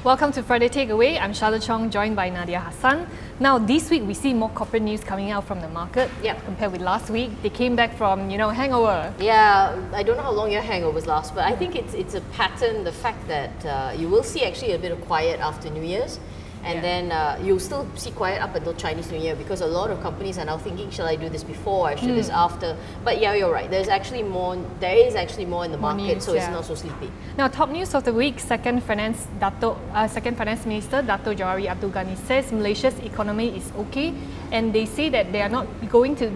Welcome to Friday Takeaway. I'm Charlotte Chong, joined by Nadia Hassan. Now, this week we see more corporate news coming out from the market compared with last week. They came back from, hangover. Yeah, I don't know how long your hangovers last, but I think it's a pattern, the fact that you will see actually a bit of quiet after New Year's. And then you'll still see quiet up until Chinese New Year, because a lot of companies are now thinking, shall I do this before or should this after? But yeah, you're right. There is actually more in the market, news, so it's not so sleepy. Now, top news of the week: Second Finance Minister Dato Johari Abdul Ghani says Malaysia's economy is okay, and they say that they are not going to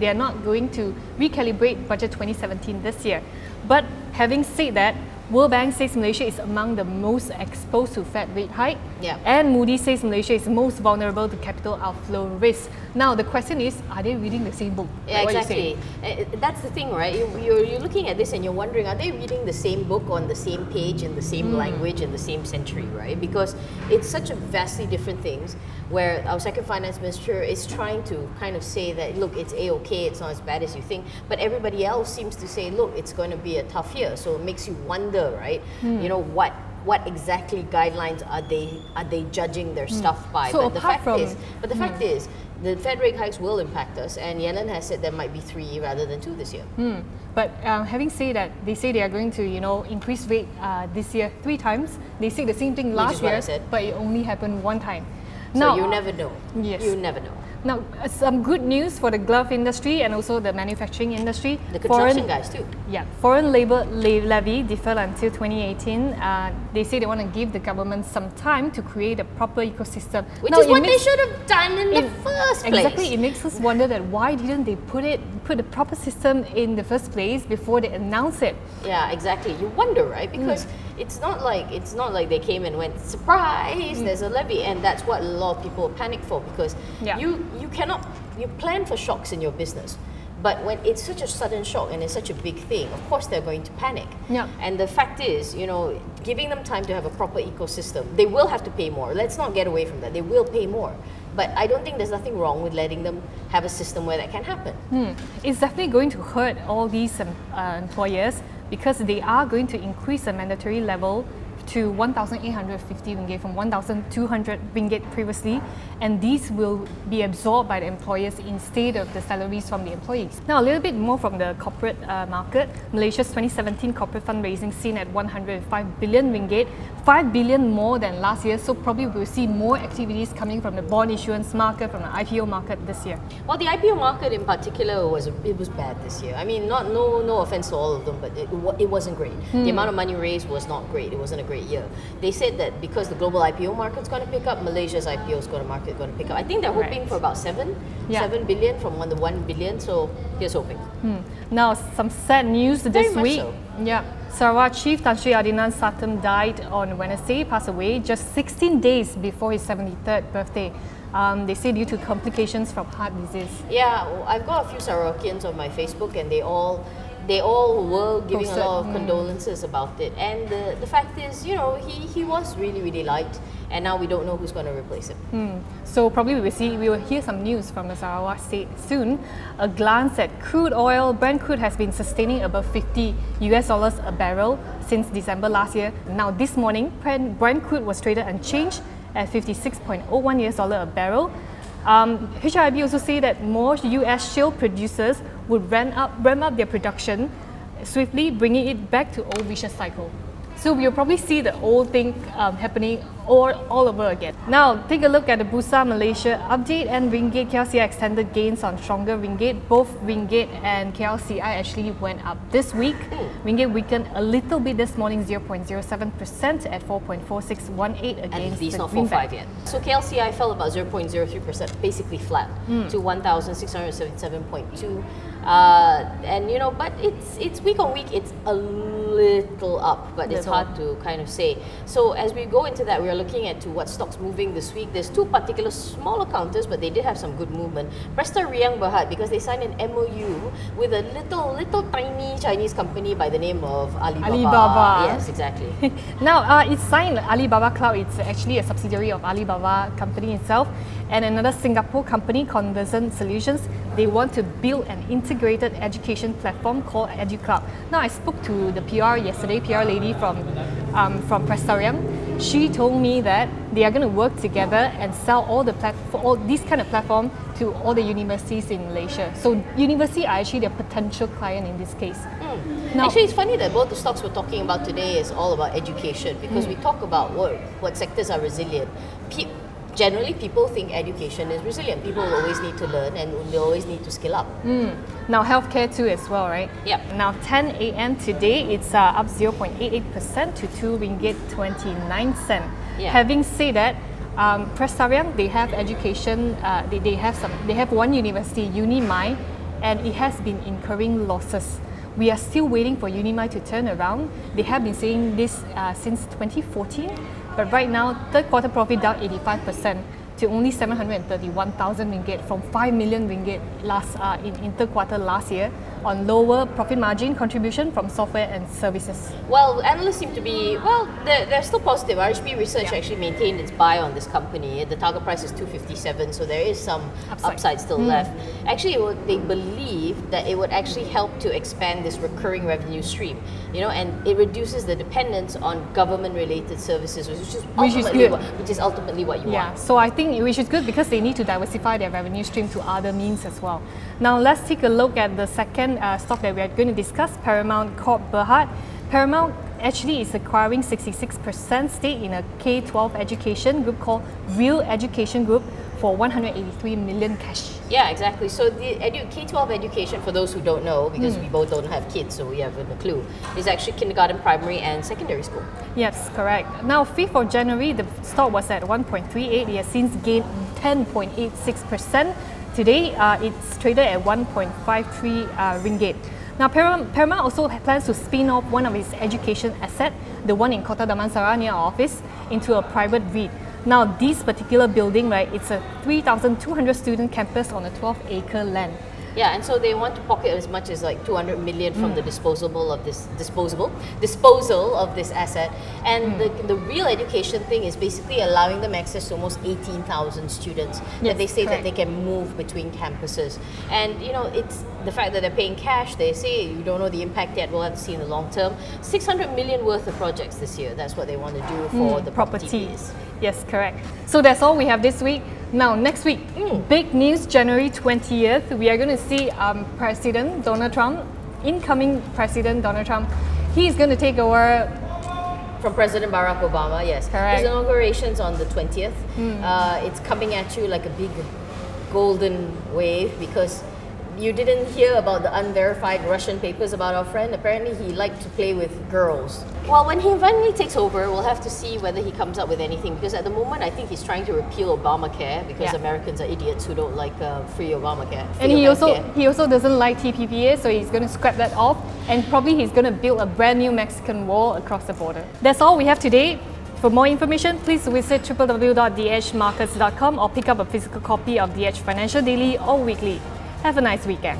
recalibrate budget 2017 this year. But having said that, World Bank says Malaysia is among the most exposed to Fed rate hike, and Moodys says Malaysia is most vulnerable to capital outflow risk. Now, the question is, are they reading the same book? Yeah, exactly. That's the thing, right? You're looking at this and you're wondering, are they reading the same book on the same page, in the same language, in the same century, right? Because it's such a vastly different things, where our second finance minister is trying to kind of say that, look, it's A-okay, it's not as bad as you think, but everybody else seems to say, look, it's going to be a tough year. So it makes you wonder, right? What exactly guidelines are they judging their stuff by? So but the fact is, the Fed rate hikes will impact us, and Yellen has said there might be 3 rather than 2 this year. But having said that, they say they are going to, increase rate this year 3 times. They said the same thing last year, but it only happened 1 time. So you never know. Yes. You never know. Now, some good news for the glove industry and also the manufacturing industry. The construction guys too. Yeah, foreign labour levy deferred until 2018. They say they want to give the government some time to create a proper ecosystem. Which is what they should have done in the first place. Exactly, it makes us wonder that why didn't they put the proper system in the first place before they announce it? Yeah, exactly. You wonder, right? Because it's not like they came and went, surprise, there's a levy, and that's what a lot of people panic for, because you plan for shocks in your business. But when it's such a sudden shock and it's such a big thing, of course they're going to panic. Yeah. And the fact is, giving them time to have a proper ecosystem, they will have to pay more. Let's not get away from that. They will pay more. But I don't think there's nothing wrong with letting them have a system where that can happen. It's definitely going to hurt all these employers, because they are going to increase the mandatory level to 1,850 ringgit from 1,200 ringgit previously, and these will be absorbed by the employers instead of the salaries from the employees. Now, a little bit more from the corporate market. Malaysia's 2017 corporate fundraising seen at 105 billion ringgit, 5 billion more than last year, so probably we'll see more activities coming from the bond issuance market, from the IPO market this year. Well, the IPO market in particular was bad this year. I mean, no offense to all of them, but it wasn't great. The amount of money raised was not great. It wasn't a great year. They said that because the global IPO market's going to pick up, Malaysia's IPO going to pick up. I think they're hoping for about 7 billion from 1 billion. So here's hoping. Now, some sad news this week. So. Yeah, Sarawak Chief Tan Sri Adinan Satem died on Wednesday, passed away just 16 days before his 73rd birthday. They say due to complications from heart disease. Yeah, I've got a few Sarawakians on my Facebook, and they all were giving a lot of condolences about it. And the fact is, he was really, really liked, and now we don't know who's going to replace him. So probably we will hear some news from the Sarawak state soon. A glance at crude oil. Brent crude has been sustaining above $50 a barrel since December last year. Now this morning, Brent crude was traded unchanged at $56.01 a barrel. HRIB also say that more US shale producers would ramp up their production swiftly, bringing it back to old vicious cycle. So we'll probably see the old thing happening all over again. Now, take a look at the Bursa Malaysia update, and Wingate KLCI extended gains on stronger Ringgit. Both Wingate and KLCI actually went up this week. Ringgit weakened a little bit this morning, 0.07% at 4.4618 against and these the not greenback. 4.5 yet. So KLCI fell about 0.03%, basically flat to 1,677.2. But it's week on week, it's a little up, but it's hard to kind of say. So as we go into that, we are looking at what stocks moving this week. There's 2 particular smaller counters, but they did have some good movement. Prestariang because they signed an MOU with a little tiny Chinese company by the name of Alibaba. Yes, exactly. Now, it's signed Alibaba Cloud. It's actually a subsidiary of Alibaba company itself, and another Singapore company, Conversant Solutions. They want to build an integrated education platform called EduCloud. Now, I spoke to the PR yesterday, PR lady from Prestariang, she told me that they are going to work together and sell all these kind of platform to all the universities in Malaysia. So university are actually their potential client in this case. Now, actually, it's funny that both the stocks we're talking about today is all about education, because we talk about what sectors are resilient. Generally, people think education is resilient. People will always need to learn and they always need to skill up. now healthcare too as well, right? Yep. Now 10 a.m. today, it's up 0.88% to 2 ringgit 29 cent. Yeah. Having said that, Prestariang, they have education. They have one university, Unimai, and it has been incurring losses. We are still waiting for Unimai to turn around. They have been saying this since 2014, but right now, third quarter profit down 85% to only 731,000 ringgit from 5 million ringgit in third quarter last year on lower profit margin contribution from software and services. Well, analysts seem to be, they're still positive. RHB Research actually maintained its buy on this company. The target price is 257, so there is some upside still left. Actually, they believe that it would actually help to expand this recurring revenue stream, and it reduces the dependence on government-related services, which is ultimately what you want. So I think which is good because they need to diversify their revenue stream to other means as well. Now let's take a look at the second stock that we are going to discuss, Paramount Corp Berhad. Paramount actually is acquiring 66% stake in a K-12 education group called Wingate Education Group for 183 million cash. Yeah, exactly. So the K-12 education, for those who don't know, because we both don't have kids, so we haven't a clue, is actually kindergarten, primary and secondary school. Yes, correct. Now, 5th of January, the stock was at 1.38. It has since gained 10.86%. Today, it's traded at 1.53 ringgit. Now, Paramount also plans to spin off one of its education assets, the one in Kota Damansara near our office, into a private REIT. Now, this particular building, right, it's a 3,200 student campus on a 12-acre land. Yeah, and so they want to pocket as much as like 200 million from the disposal of this asset. And the real education thing is basically allowing them access to almost 18,000 students that they say that they can move between campuses. And it's the fact that they're paying cash. They say you don't know the impact yet. We'll have to see in the long term. 600 million worth of projects this year. That's what they want to do for the properties. Yes, correct. So that's all we have this week. Now, next week, big news, January 20th, we are going to see President Donald Trump, incoming President Donald Trump. He's going to take over from President Barack Obama, yes. Correct. His inauguration's on the 20th. It's coming at you like a big golden wave because you didn't hear about the unverified Russian papers about our friend. Apparently, he liked to play with girls. Well, when he finally takes over, we'll have to see whether he comes up with anything. Because at the moment, I think he's trying to repeal Obamacare because Americans are idiots who don't like free Obamacare. And he also doesn't like TPPA, so he's going to scrap that off. And probably he's going to build a brand new Mexican wall across the border. That's all we have today. For more information, please visit www.dhmarkets.com or pick up a physical copy of The Edge Financial Daily or weekly. Have a nice weekend.